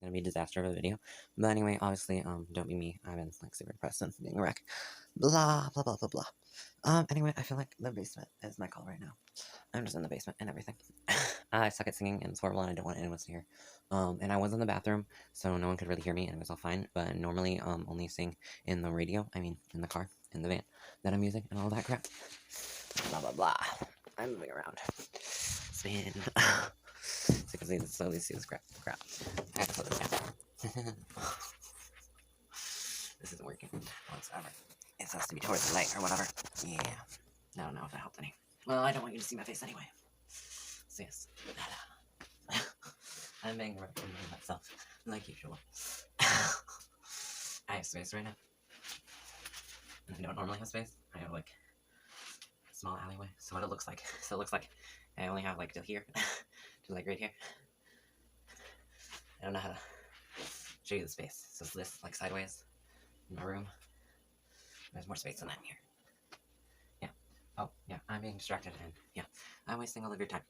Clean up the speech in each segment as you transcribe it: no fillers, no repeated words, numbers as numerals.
gonna be a disaster of a video. But anyway, obviously, don't be me. I've been like super depressed and being a wreck. Blah blah blah blah blah. Anyway, I feel like the basement is my call right now. I'm just in the basement and everything. I suck at singing and it's horrible and I don't want anyone to hear. And I was in the bathroom, so no one could really hear me and it was all fine. But normally, only sing in the radio. I mean, in the car, in the van that I'm using, and all that crap. Blah blah blah. I'm moving around. Spin. So you can see this, slowly see this crap. I have to slow this down. This isn't working whatsoever. It has to be towards the light or whatever. Yeah. I don't know if that helped any. Well, I don't want you to see my face anyway. So yes. I'm being representing myself, like usual. I have space right now. And I don't normally have space. I have like a small alleyway. So what it looks like. So it looks like I only have like till here. To like right here. I don't know how to show you the space. So it's this like sideways in my room. There's more space than that in here. Yeah. Oh, yeah. I'm being distracted and yeah. I'm wasting all of your time.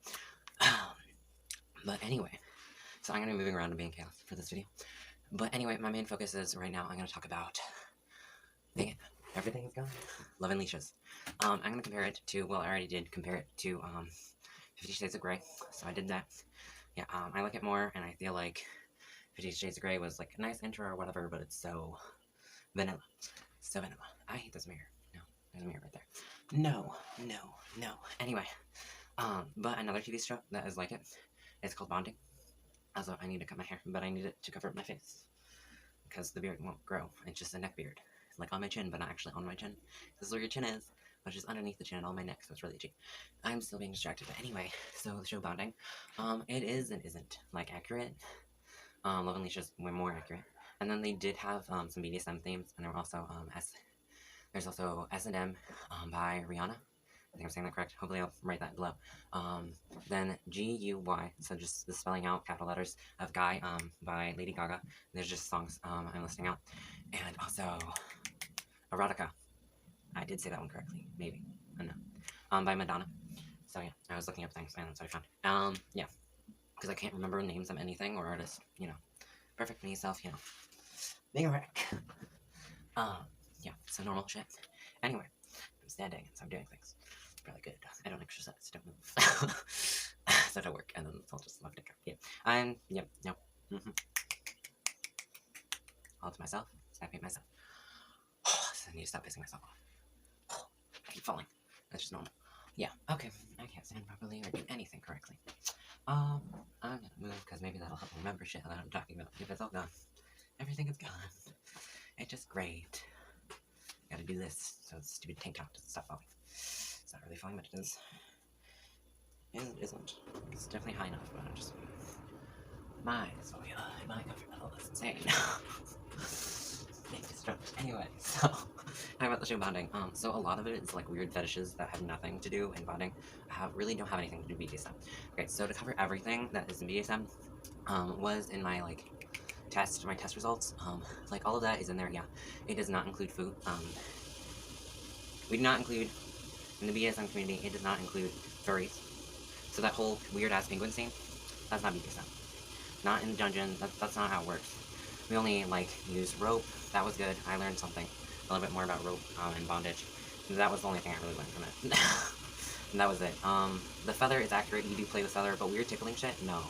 But anyway. So I'm going to be moving around and being chaos for this video. But anyway, my main focus is right now I'm going to talk about... Dang it. Everything is gone. Love and Leashes. I'm going to compare it to... Well, I already did compare it to 50 Shades of Grey. So I did that. Yeah, I like it more and I feel like 50 Shades of Grey was like a nice intro or whatever, but it's so vanilla. So vanilla. I hate this mirror. No, there's a mirror right there. No. Anyway, but another TV show that is like it, it's called Bonding. Also, I need to cut my hair, but I need it to cover up my face because the beard won't grow. It's just a neck beard, like on my chin, but not actually on my chin. This is where your chin is, which is underneath the chin and on my neck, so it's really itchy. I'm still being distracted, but anyway, so the show Bonding, it is and isn't like accurate. Love and Leashes were more accurate. And then they did have some BDSM themes, and there were also there's also S&M by Rihanna. I think I'm saying that correct. Hopefully I'll write that below. Then G.U.Y, so just the spelling out capital letters of Guy by Lady Gaga. There's just songs I'm listing out. And also Erotica. I did say that one correctly. Maybe. I don't know. By Madonna. So yeah, I was looking up things and that's what I found. Yeah. Because I can't remember names of anything or artists, you know. Perfect me self, you know. Being a wreck. Yeah, so normal shit. Anyway, I'm standing, so I'm doing things. It's probably good. I don't exercise, don't move. So don't work, and then it's all just left to go. Yeah. Yep. All to myself, snapping at myself. So I need to stop pissing myself off. I keep falling. That's just normal. Yeah, okay. I can't stand properly or do anything correctly. I'm gonna move because maybe that'll help remember shit that I'm talking about. If it's all gone, everything is gone. It's just great. Gotta do this so the stupid tank top doesn't stop falling. It's not really falling, but it is. And it isn't. It's definitely high enough, but I'm just. My comfort level is insane. Anyway, so talking about the show Bonding. So a lot of it is like weird fetishes that have nothing to do in bonding. Really don't have anything to do with BDSM. Okay, so to cover everything that is in BDSM, was in my like my test results. Like all of that is in there. Yeah, it does not include food. We do not include in the BDSM community. It does not include furries. So that whole weird ass penguin scene, that's not BDSM. Not in the dungeon. That's not how it works. We only like use rope. That was good. I learned something a little bit more about rope and bondage. That was the only thing I really learned from it. And that was it. The feather is accurate. You do play with feather, but weird tickling shit, no.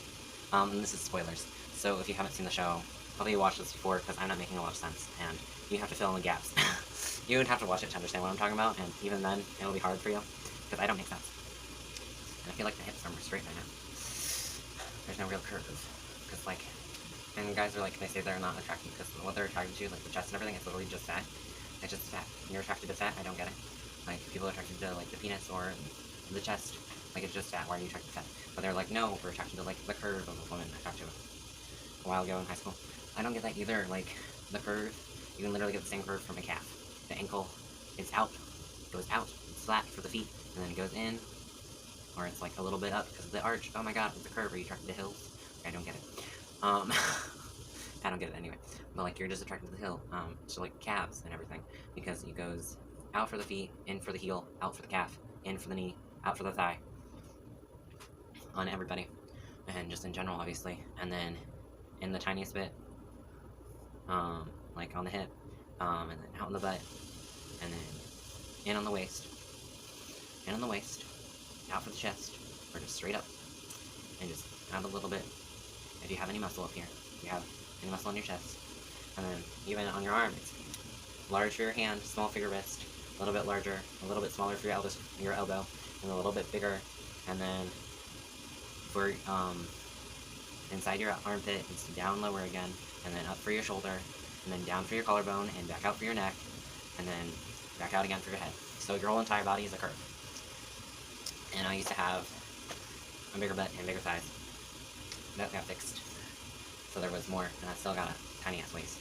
And this is spoilers. So if you haven't seen the show, hopefully you watched this before because I'm not making a lot of sense, and you have to fill in the gaps. You would have to watch it to understand what I'm talking about, and even then, it'll be hard for you because I don't make sense. And I feel like the hips are more straight right now. There's no real curve, because like. And guys are like, they say they're not attracted because what they're attracted to, like the chest and everything, is literally just fat. It's just fat. You're attracted to fat? I don't get it. Like, people are attracted to, like, the penis or the chest. Like, it's just fat. Why are you attracted to fat? But they're like, no, we're attracted to, like, the curve of a woman. I talked to a while ago in high school. I don't get that either. Like, the curve, you can literally get the same curve from a calf. The ankle is out, goes out, it's flat for the feet, and then it goes in, or it's, like, a little bit up because of the arch. Oh my god, it's a curve. Are you attracted to hills? I don't get it. I don't get it anyway. But like you're just attracted to the hill. So like calves and everything. Because it goes out for the feet, in for the heel, out for the calf, in for the knee, out for the thigh. On everybody. And just in general, obviously. And then in the tiniest bit, like on the hip, and then out in the butt, and then in on the waist, out for the chest, or just straight up, and just add a little bit, if you have any muscle up here, if you have any muscle on your chest, and then even on your arm, it's large for your hand, small for your wrist, a little bit larger, a little bit smaller for your elbow, and a little bit bigger, and then for, inside your armpit, it's down lower again, and then up for your shoulder, and then down for your collarbone, and back out for your neck, and then back out again for your head. So your whole entire body is a curve. And I used to have a bigger butt and bigger thighs. That got fixed. So there was more, and I still got a tiny ass waist.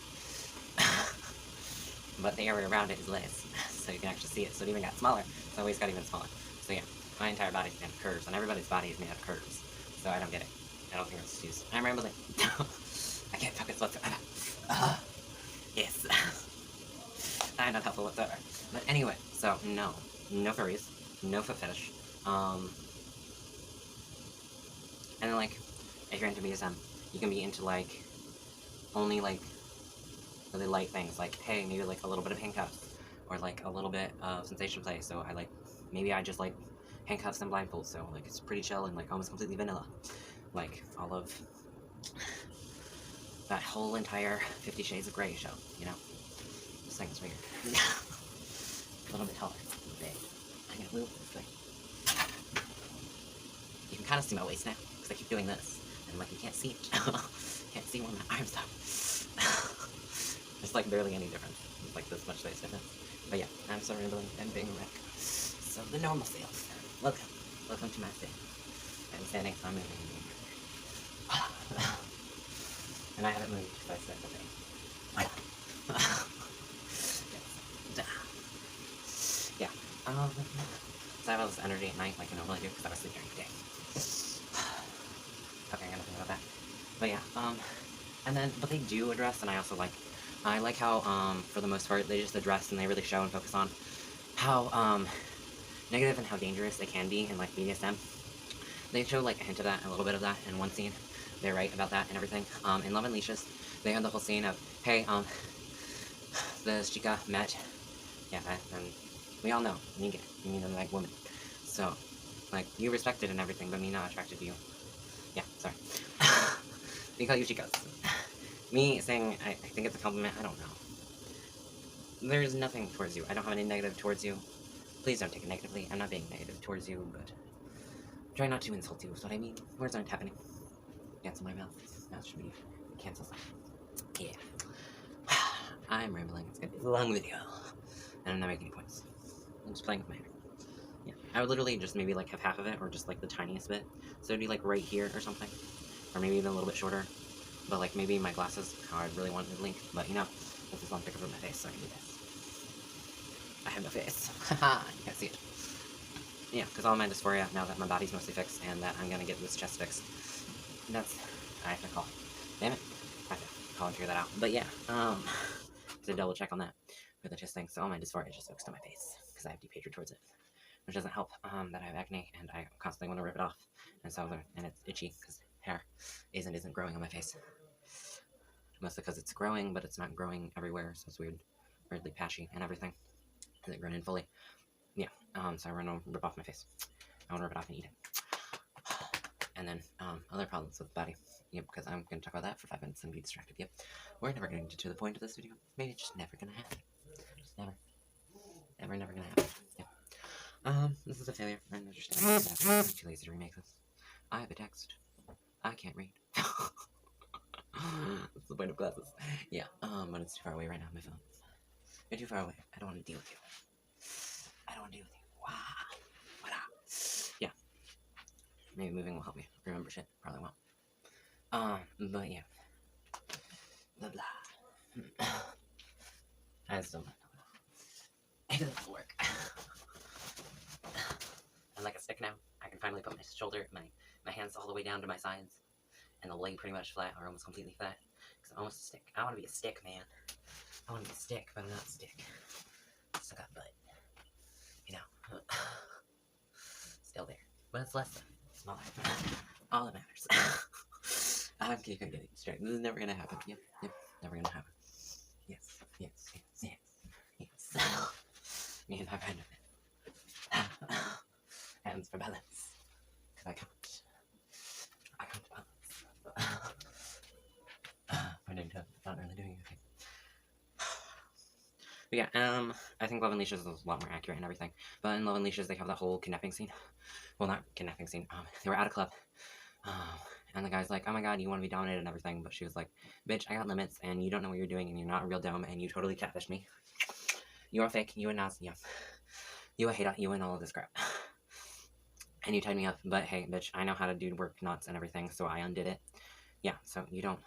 But the area around it is less, so you can actually see it. So it even got smaller, so the waist got even smaller. So yeah, my entire body is made of curves, and everybody's body is made out of curves. So I don't get it. I don't think it's used. I'm rambling. I can't focus whatsoever. Yes. I'm not helpful whatsoever. But anyway, so no furries, no foot fetish. And then like, if you're into BDSM, you can be into like, only like, really light things, like, hey, maybe like a little bit of handcuffs, or like a little bit of sensation play, so I like, maybe I just like handcuffs and blindfolds, so like it's pretty chill and like almost completely vanilla. Like, all of that whole entire 50 Shades of Grey show, you know? This thing is weird. A little bit taller. Big. I'm gonna move this way. You can kind of see my waist now, because I keep doing this. And like, you can't see it. Can't see where my arms are. There's like barely any difference. It's like this much space difference. But yeah, I'm so rambling and being a wreck. So the normal self. Welcome. Welcome to my thing. I'm standing, so I'm moving. And I haven't moved because I said the thing. Yeah. So I have all this energy at night like I normally do because I was sleeping during the day. Okay, I gotta think about that. But yeah, but they do address, and I also like, I like how, for the most part, they just address and they really show and focus on how, negative and how dangerous they can be in, like, BDSM. They show, like, a hint of that, a little bit of that in one scene. They're right about that and everything. In Love and Leashes, they had the whole scene of, hey, this chica met, yeah, and we all know, you get it, you mean a like woman. So, like, you respect it and everything, but me not attracted to you. Yeah, sorry. We call you chicas. Me saying I think it's a compliment, I don't know. There's nothing towards you. I don't have any negative towards you. Please don't take it negatively. I'm not being negative towards you, but try not to insult you, is what I mean. Words aren't happening. Cancel my mouth. Mouth should be canceled. Yeah. I'm rambling. It's gonna be a long video. And I'm not making any points. I'm just playing with my hair. Yeah. I would literally just maybe like have half of it, or just like the tiniest bit. So it'd be like right here or something. Or maybe even a little bit shorter. But like maybe my glasses, how I really wanted to link. But you know, this is long picture of my face, so I can do this. I have no face. Haha, you can't see it. Yeah, because all my dysphoria, now that my body's mostly fixed, and that I'm gonna get this chest fixed. That's, I have to call. Damn it. I have to call and figure that out. But yeah, to double check on that for the chest thing. So all my dysphoria is just fixed on my face, because I have deep hatred towards it. Which doesn't help, that I have acne, and I constantly want to rip it off. And so, and it's itchy, because hair isn't growing on my face. Mostly because it's growing, but it's not growing everywhere, so it's weird, weirdly patchy and everything. Hasn't grown in fully. Yeah, so I want to rip off my face. I want to rip it off and eat it. And then, other problems with the body. Yep, because I'm going to talk about that for 5 minutes and be distracted. Yep, we're never going to get to the point of this video. Maybe it's just never going to happen. Just never. Never going to happen. Yep. This is a failure. I understand. I'm too lazy to remake this. I have a text. I can't read. That's the point of glasses. Yeah, but it's too far away right now on my phone. You're too far away. I don't want to deal with you. I don't want to deal with you. Wow. What up? Yeah. Maybe moving will help me remember shit. Probably won't. But yeah. Blah blah. I still don't know. It doesn't work. I'm like a stick now. I can finally put my shoulder, my hands all the way down to my sides. And the leg pretty much flat, or almost completely flat. Because I'm almost a stick. I want to be a stick, man. I want to be a stick, but I'm not a stick. Still got butt. You know. Still there. But it's less than. Smaller. All that matters. I'm getting straight. This is never gonna happen. Yep, never gonna happen. Yes. Me and my friend. Hands for balance. Cause I can't balance. Finding tough, not really doing anything. But yeah, I think Love and Leashes is a lot more accurate and everything. But in Love and Leashes, they have that whole kidnapping scene. Well, not kidnapping scene. They were at a club. And the guy's like, oh my god, you want to be dominated and everything. But she was like, bitch, I got limits, and you don't know what you're doing, and you're not a real dome, and you totally catfished me. You are fake. You and Nas, yeah. You a hater. You and all of this crap. And you tied me up. But hey, bitch, I know how to do work knots and everything, so I undid it. Yeah, so you don't.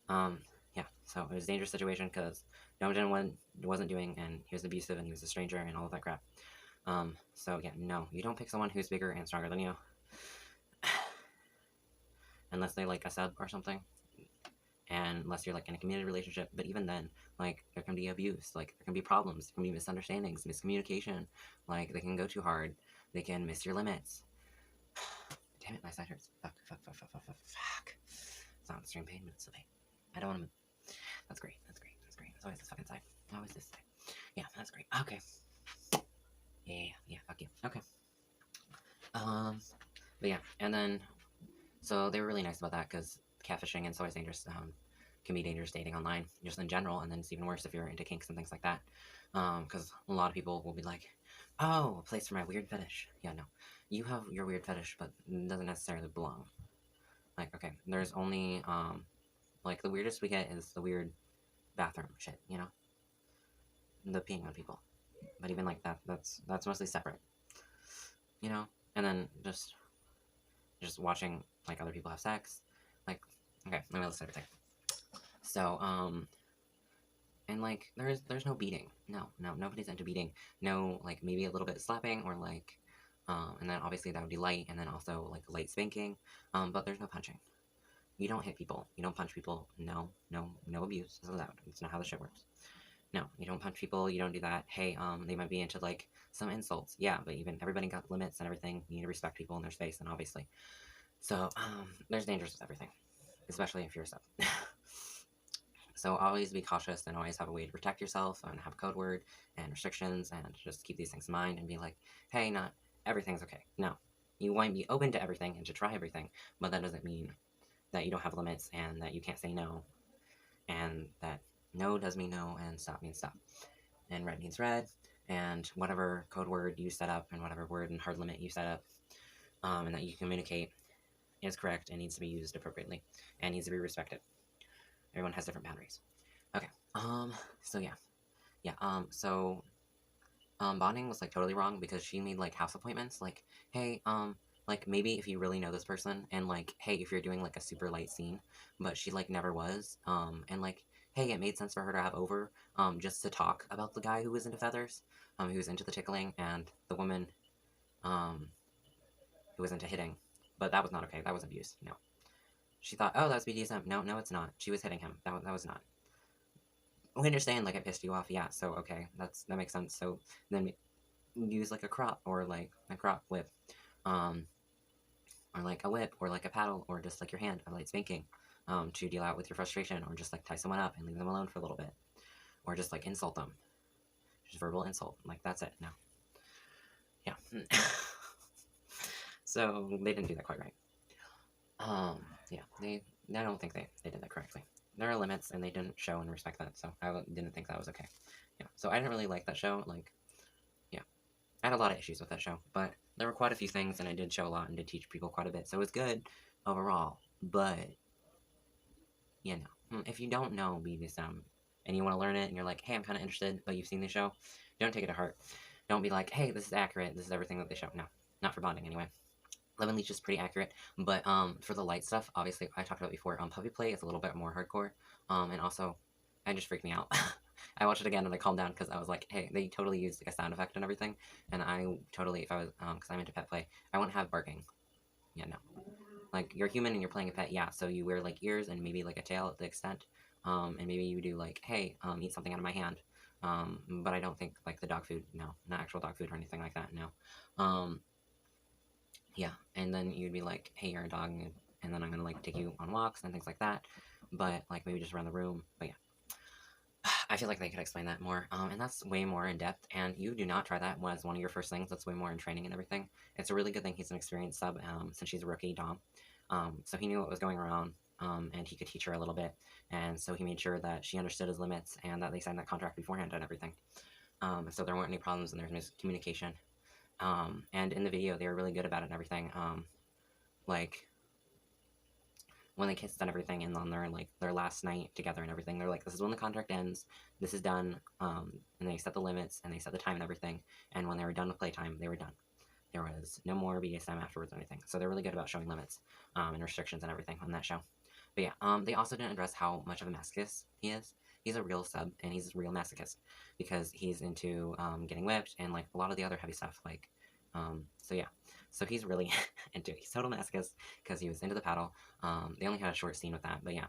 Yeah, so it was a dangerous situation because Dome wasn't doing, and he was abusive, and he was a stranger, and all of that crap. So yeah, no, you don't pick someone who's bigger and stronger than you. Unless they like a sub or something. And unless you're like in a committed relationship, but even then, like, there can be abuse, like, there can be problems, there can be misunderstandings, miscommunication, like, they can go too hard, they can miss your limits. Damn it, my side hurts. Fuck. It's not extreme pain, but it's the pain. I don't want to move. That's great. It's always this fucking side. Always this side. Yeah, that's great. Okay. Yeah, fuck you. Okay. But yeah, and then, so they were really nice about that, because catfishing and it's always dangerous, can be dangerous dating online, just in general, and then it's even worse if you're into kinks and things like that, because a lot of people will be like, oh, a place for my weird fetish. Yeah, no. You have your weird fetish, but it doesn't necessarily belong. Like, okay, there's only, like, the weirdest we get is the weird bathroom shit, you know? The peeing on people. But even like that, that's mostly separate. You know? And then just watching, like, other people have sex. Like, okay, let me list everything. So, and, like, there's no beating. No, nobody's into beating. No, like, maybe a little bit of slapping, or, like, and then obviously that would be light, and then also, like, light spanking, but there's no punching. You don't hit people. You don't punch people. No abuse is allowed. It's not how the shit works. No, you don't punch people. You don't do that. Hey, they might be into, like, some insults. Yeah, but even everybody got limits and everything. You need to respect people in their space, and obviously. So, there's dangers with everything, especially if you're a sub. So always be cautious, and always have a way to protect yourself, and have a code word and restrictions, and just keep these things in mind and be like, hey, not everything's okay. No, you want to be open to everything and to try everything, but that doesn't mean that you don't have limits, and that you can't say no, and that no does mean no, and stop means stop, and red means red, and whatever code word you set up, and whatever word and hard limit you set up, and that you communicate is correct and needs to be used appropriately, and needs to be respected. Everyone has different boundaries. Okay, so yeah, so, bonding was, like, totally wrong, because she made, like, house appointments, like, hey, like, maybe if you really know this person, and, like, hey, if you're doing, like, a super light scene, but she, like, never was, and, like, hey, it made sense for her to have over, just to talk about the guy who was into feathers, who was into the tickling, and the woman, who was into hitting, but that was not okay, that was abuse, no. She thought, oh, that was BDSM. No, it's not. She was hitting him. That was not. We understand, like, it pissed you off, yeah, so, okay, that makes sense. So, then use, like, a crop, or, like, a crop whip, or, like, a whip, or, like, a paddle, or just, like, your hand, or light spanking, to deal out with your frustration, or just, like, tie someone up and leave them alone for a little bit, or just, like, insult them. Just verbal insult, like, that's it, no. Yeah. So, they didn't do that quite right. Yeah, I don't think they did that correctly. There are limits, and they didn't show and respect that, so I didn't think that was okay. Yeah, so I didn't really like that show, like, yeah. I had a lot of issues with that show, but there were quite a few things, and I did show a lot, and did teach people quite a bit, so it was good overall, but, you know, if you don't know BDSM, and you want to learn it, and you're like, hey, I'm kind of interested, but you've seen the show, don't take it to heart. Don't be like, hey, this is accurate, this is everything that they show. No, not for bonding, anyway. Love and Leash is pretty accurate, but for the light stuff, obviously, I talked about before, puppy play is a little bit more hardcore, and also, it just freaked me out. I watched it again, and I calmed down, because I was like, hey, they totally used, like, a sound effect and everything, and I totally, if I was, because I'm into pet play, I wouldn't have barking. Yeah, no. Like, you're human, and you're playing a pet, yeah, so you wear, like, ears, and maybe, like, a tail at the extent, and maybe you do, like, hey, eat something out of my hand, but I don't think, like, the dog food, no, not actual dog food or anything like that, no. Yeah, and then you'd be like, hey, you're a dog, and and then I'm gonna like take you on walks and things like that, but like maybe just around the room. But yeah, I feel like they could explain that more, and that's way more in depth, and you do not try that as one of your first things. That's way more in training and everything. It's a really good thing he's an experienced sub, since she's a rookie dom, so he knew what was going around, and he could teach her a little bit, and so he made sure that she understood his limits, and that they signed that contract beforehand and everything, so there weren't any problems, and there was miscommunication, and in the video, they were really good about it and everything, like, when they kissed and everything, and on their last night together and everything, they're like, this is when the contract ends, this is done, and they set the limits, and they set the time and everything, and when they were done with playtime, they were done. There was no more BDSM afterwards or anything, so they're really good about showing limits, and restrictions and everything on that show. But yeah, they also didn't address how much of a masochist he is. He's a real sub, and he's a real masochist, because he's into, getting whipped, and, like, a lot of the other heavy stuff, like, so yeah. So he's really into it. He's total masochist, because he was into the paddle. They only had a short scene with that, but yeah.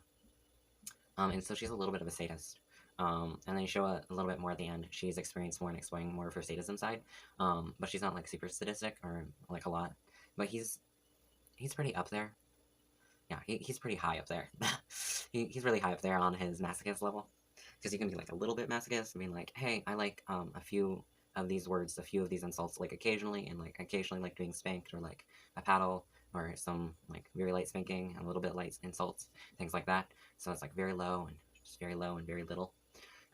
And so she's a little bit of a sadist. And then you show a little bit more at the end. She's experienced more and explaining more of her sadism side. But she's not, like, super sadistic, or, like, a lot. But he's pretty up there. Yeah, he's pretty high up there. He's really high up there on his masochist level. Because you can be, like, a little bit masochist, I mean, like, hey, I like, a few of these words, a few of these insults, like, occasionally, and, like, occasionally, like, being spanked, or, like, a paddle, or some, like, very light spanking, and a little bit light insults, things like that. So it's, like, very low, and just very low, and very little.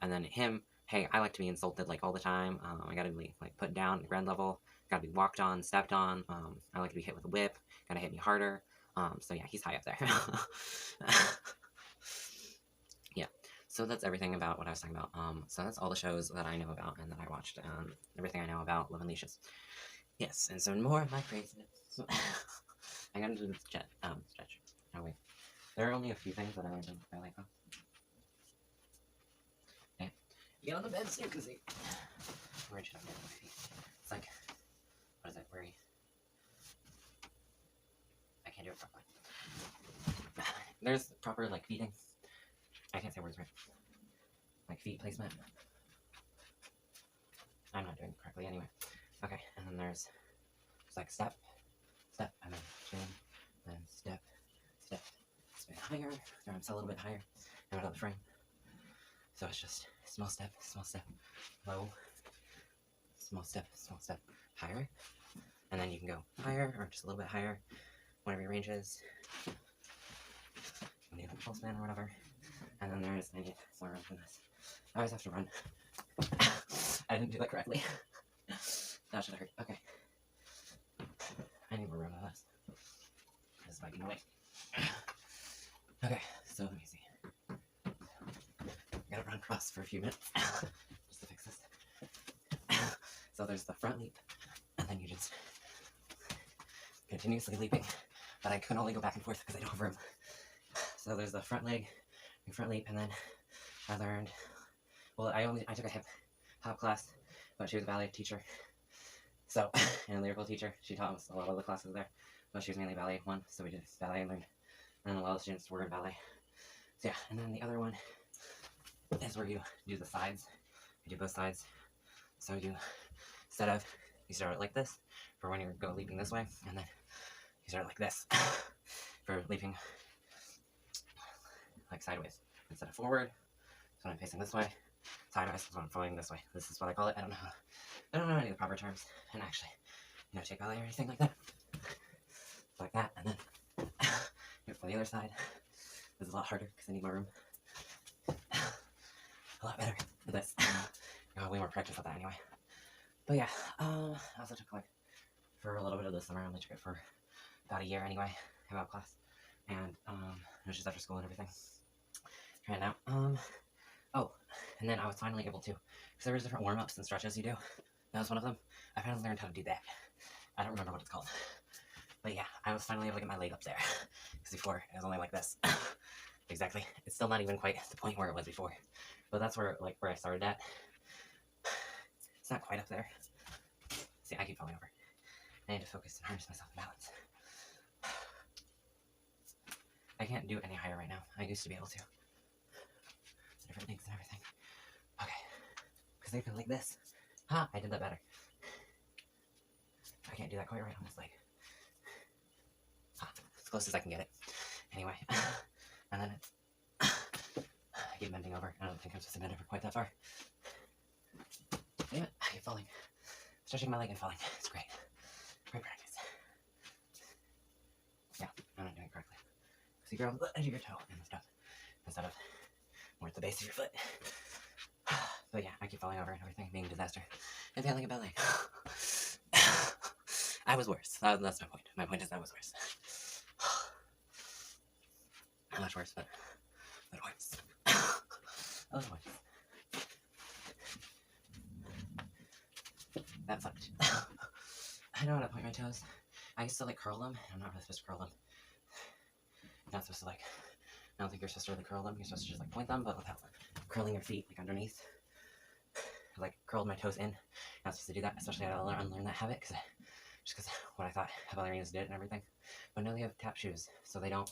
And then him, hey, I like to be insulted, like, all the time. I gotta be, like, put down at ground level, gotta be walked on, stepped on, I like to be hit with a whip, gotta hit me harder. So yeah, he's high up there. Yeah, so that's everything about what I was talking about. So that's all the shows that I know about and that I watched, everything I know about Love and Leashes. Yes, and so more of my craziness. I got into this stretch. Oh wait, there are only a few things that I like though. Okay, get on the bed so you can see. Where should I get my feet? It's like, what is it? Where I can't do it properly. There's proper, like, feeding. I can't say words right. Like, feet placement. I'm not doing it correctly anyway. Okay, and then there's like step, step, and then chin, then step, step. Spin higher, your arms a little bit higher, and out of the frame. So it's just small step, low, small step, higher. And then you can go higher, or just a little bit higher, whatever your range is. You can do a full spin or whatever. And then there's, I need more room than this. I always have to run. I didn't do that correctly. That should hurt. Okay. I need more room than this. This is biting away. Okay, so let me see. I gotta run across for a few minutes just to fix this. So there's the front leap, and then you just continuously leaping, but I can only go back and forth because I don't have room. So there's the front leg, and front leap, and then I learned, well, I took a hip hop class, but she was a ballet teacher, so, and a lyrical teacher. She taught us a lot of the classes there, but she was mainly ballet one, so we did ballet and learned, and then a lot of the students were in ballet. So yeah, and then the other one is where you do the sides. You do both sides. So you, instead of, you start it like this, for when you go leaping this way, and then you start it like this, for leaping, like sideways. Instead of forward, so I'm facing this way, sideways is when I'm following this way. This is what I call it. I don't know any of the proper terms, and actually, take ballet or anything like that. Like that, and then do it for the other side. This is a lot harder because I need more room. A lot better for this. I got way more practice with that anyway. But yeah, I also took for a little bit of this summer. I only took it for about a year anyway, about class, and it was just after school and everything. Trying it out. Oh, and then I was finally able to, because there was different warm-ups and stretches you do. That was one of them. I finally learned how to do that. I don't remember what it's called. But yeah, I was finally able to get my leg up there. Because before, it was only like this. Exactly. It's still not even quite the point where it was before. But that's where I started at. It's not quite up there. See, I keep falling over. I need to focus and harness myself and balance. I can't do any higher right now. I used to be able to. Different legs and everything. Okay. Because they've been like this. Ha! I did that better. I can't do that quite right on this leg. Ha! As close as I can get it. Anyway, and then it's, I keep bending over. I don't think I'm supposed to bend over quite that far. Damn it, I keep falling. Stretching my leg and falling. It's great. Great practice. Yeah, I'm not doing it correctly. So you grab the edge of your toe and stuff instead of more at the base of your foot. But yeah, I keep falling over and everything, being a disaster. And failing a ballet. I was worse. That's my point. My point is I was worse. Not much worse, but worse. A little worse. That sucked. I don't know how to point my toes. I used to like curl them, and I'm not really supposed to curl them. You're not supposed to like, I don't think you're supposed to really curl them. You're supposed to just like point them, but without curling your feet like underneath. I like curled my toes in. You're not supposed to do that, especially I had to unlearn that habit just because what I thought ballerinas did and everything. But now they have tap shoes, so they don't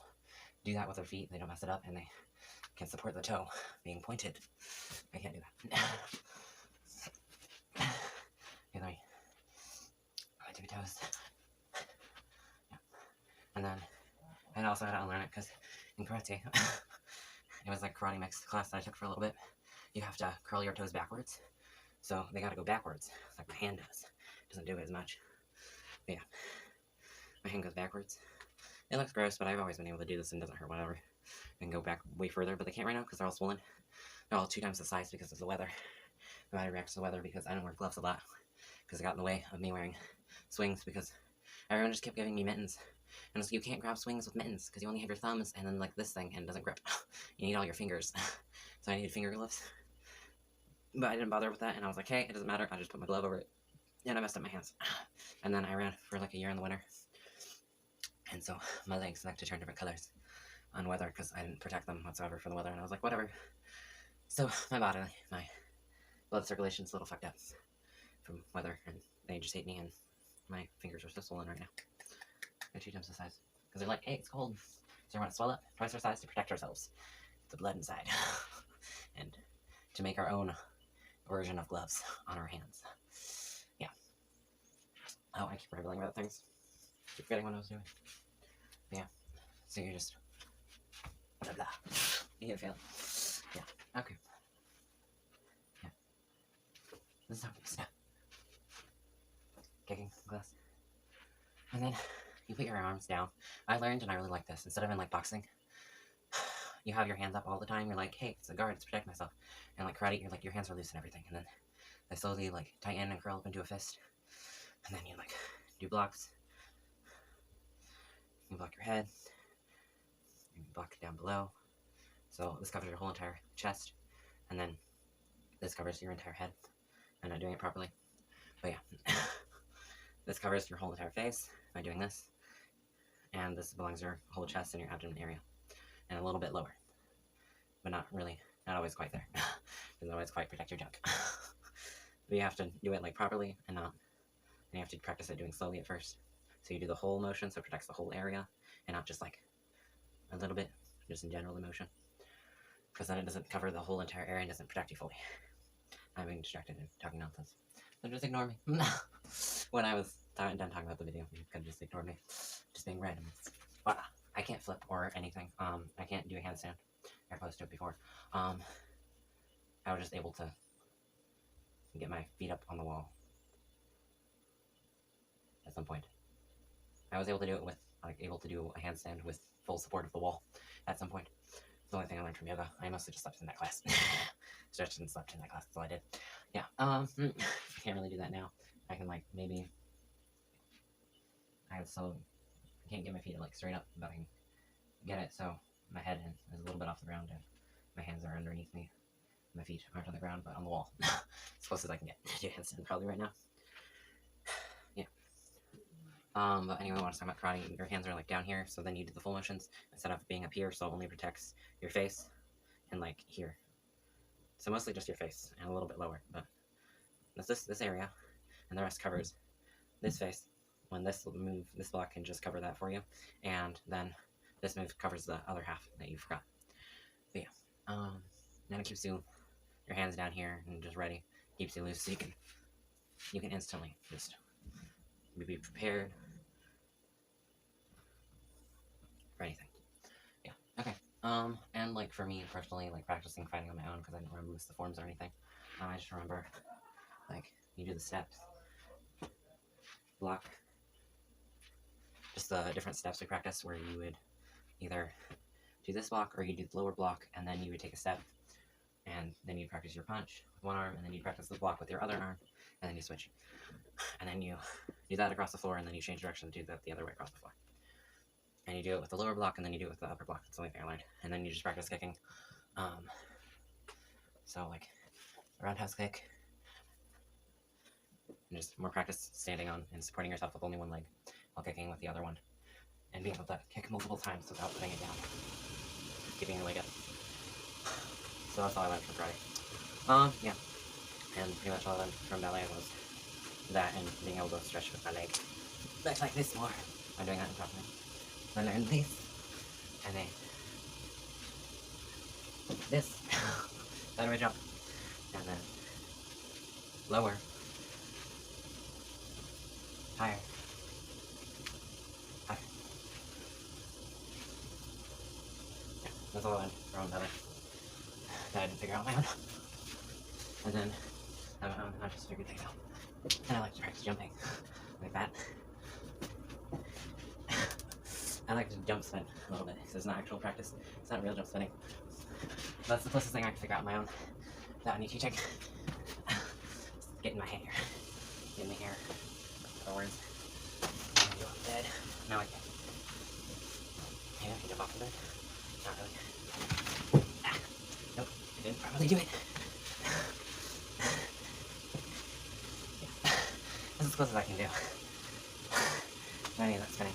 do that with their feet. They don't mess it up, and they can support the toe being pointed. I can't do that. Okay, let me tippy toes. Yeah. And then I also had to unlearn it because in karate, it was like karate mix class that I took for a little bit. You have to curl your toes backwards, so they got to go backwards, like my hand does. It doesn't do it as much. But yeah, my hand goes backwards. It looks gross, but I've always been able to do this and it doesn't hurt whatever. And go back way further, but they can't right now because they're all swollen. They're all 2 times the size because of the weather. My body reacts to the weather because I don't wear gloves a lot because it got in the way of me wearing swings because everyone just kept giving me mittens. And it's, you can't grab swings with mittens because you only have your thumbs and then like this thing and it doesn't grip. You need all your fingers. So I needed finger gloves. But I didn't bother with that and I was like, hey, it doesn't matter. I just put my glove over it. And I messed up my hands. And then I ran for like a year in the winter. And so my legs like to turn different colors on weather because I didn't protect them whatsoever for the weather. And I was like, whatever. So my body, my blood circulation's a little fucked up from weather. And they just hate me and my fingers are so swollen right now. They're 2 times the size. Because they're like, hey, it's cold. So we want to swell up twice our size to protect ourselves. The blood inside. And to make our own version of gloves on our hands. Yeah. Oh, I keep rambling about things. Keep forgetting what I was doing. But yeah. So you're just blah blah. You get a feeling. Yeah. Okay. Yeah. This is how we step. Kicking glass. And then you put your arms down. I learned, and I really like this, instead of in like boxing, you have your hands up all the time. You're like, hey, it's a guard, it's protect myself. And like karate, you're like, your hands are loose and everything. And then they slowly like tighten and curl up into a fist. And then you like do blocks. You block your head. You block it down below. So this covers your whole entire chest. And then this covers your entire head. I'm not doing it properly. But yeah. This covers your whole entire face by doing this. And this belongs to your whole chest and your abdomen area. And a little bit lower. But not really, not always quite there. Doesn't always quite protect your junk. But you have to do it like properly and not. And you have to practice it doing slowly at first. So you do the whole motion so it protects the whole area. And not just like a little bit, just in general the motion. Because then it doesn't cover the whole entire area and doesn't protect you fully. I'm being distracted and talking nonsense. So just ignore me. When I was done talking about the video, you could just ignore me. Just being random. But I can't flip or anything. I can't do a handstand. I posted it before. I was just able to get my feet up on the wall. At some point. I was able to do it with, like, able to do a handstand with full support of the wall. At some point. It's the only thing I learned from yoga. I mostly just slept in that class. Stretched and slept in that class. That's all I did. Yeah. I can't really do that now. I can, like, maybe. I can't get my feet like straight up, but I can get it so my head is a little bit off the ground and my hands are underneath me. My feet aren't on the ground, but on the wall. As close as I can get to handstand probably right now. Yeah. But anyway, I want to talk about karate. Your hands are like down here, so then you do the full motions instead of being up here, so it only protects your face and like here. So mostly just your face and a little bit lower, but this area, and the rest covers this face. When this move, this block can just cover that for you, and then this move covers the other half that you forgot. But yeah, then it keeps your hands down here and just ready, keeps you loose, so you can instantly just be prepared for anything. And like for me personally, like practicing fighting on my own because I didn't remember most of the forms or anything. I just remember like you do the steps, block, just the different steps we practice where you would either do this block or you do the lower block and then you would take a step and then you practice your punch with one arm and then you practice the block with your other arm and then you switch and then you do that across the floor and then you change direction to do that the other way across the floor. And you do it with the lower block, and then you do it with the upper block. That's the only thing I learned. And then you just practice kicking. So, like, a roundhouse kick. And just more practice standing on and supporting yourself with only one leg while kicking with the other one. And being able to kick multiple times without putting it down. Keeping your leg up. So that's all I learned from karate. Yeah. And pretty much all I learned from ballet was that and being able to stretch with my leg. Back like this more. I'm doing that improperly. I learned this, and then this, sideways jump, and then lower, higher, higher. Yeah, that's all I learned from ballet that I didn't figure out on my own. And then on my own, I just figured things out. And I like to practice jumping, like that. I like to jump spin a little bit, because it's not actual practice. It's not real jump spinning. That's the closest thing I can figure out on my own. That I need teaching. Getting my hair. Getting my hair forwards. I'm gonna go off the bed. Now I can. Maybe I can jump off the bed. Not really. Ah. Nope. I didn't properly do it. Yeah. That's as close as I can do. I need that spinning.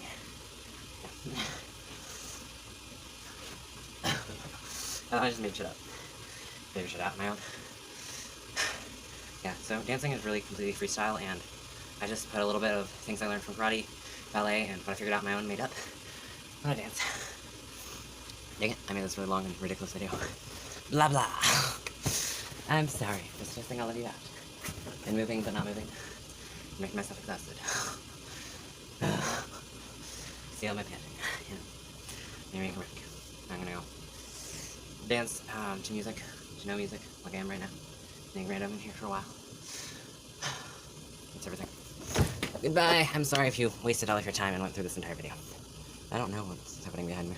I just made shit up. Figure shit out on my own. Yeah, so dancing is really completely freestyle, and I just put a little bit of things I learned from karate, ballet, and what I figured out on my own made up on a dance. Dang it, I made this really long and ridiculous video. Blah blah. I'm sorry for stressing all of you out. And moving but not moving. Making myself exhausted. See all my panting. Yeah. Maybe make a break. I'm gonna go dance to music, to no music, like I am right now. Being random in here for a while. That's everything. Goodbye. I'm sorry if you wasted all of your time and went through this entire video. I don't know what's happening behind me.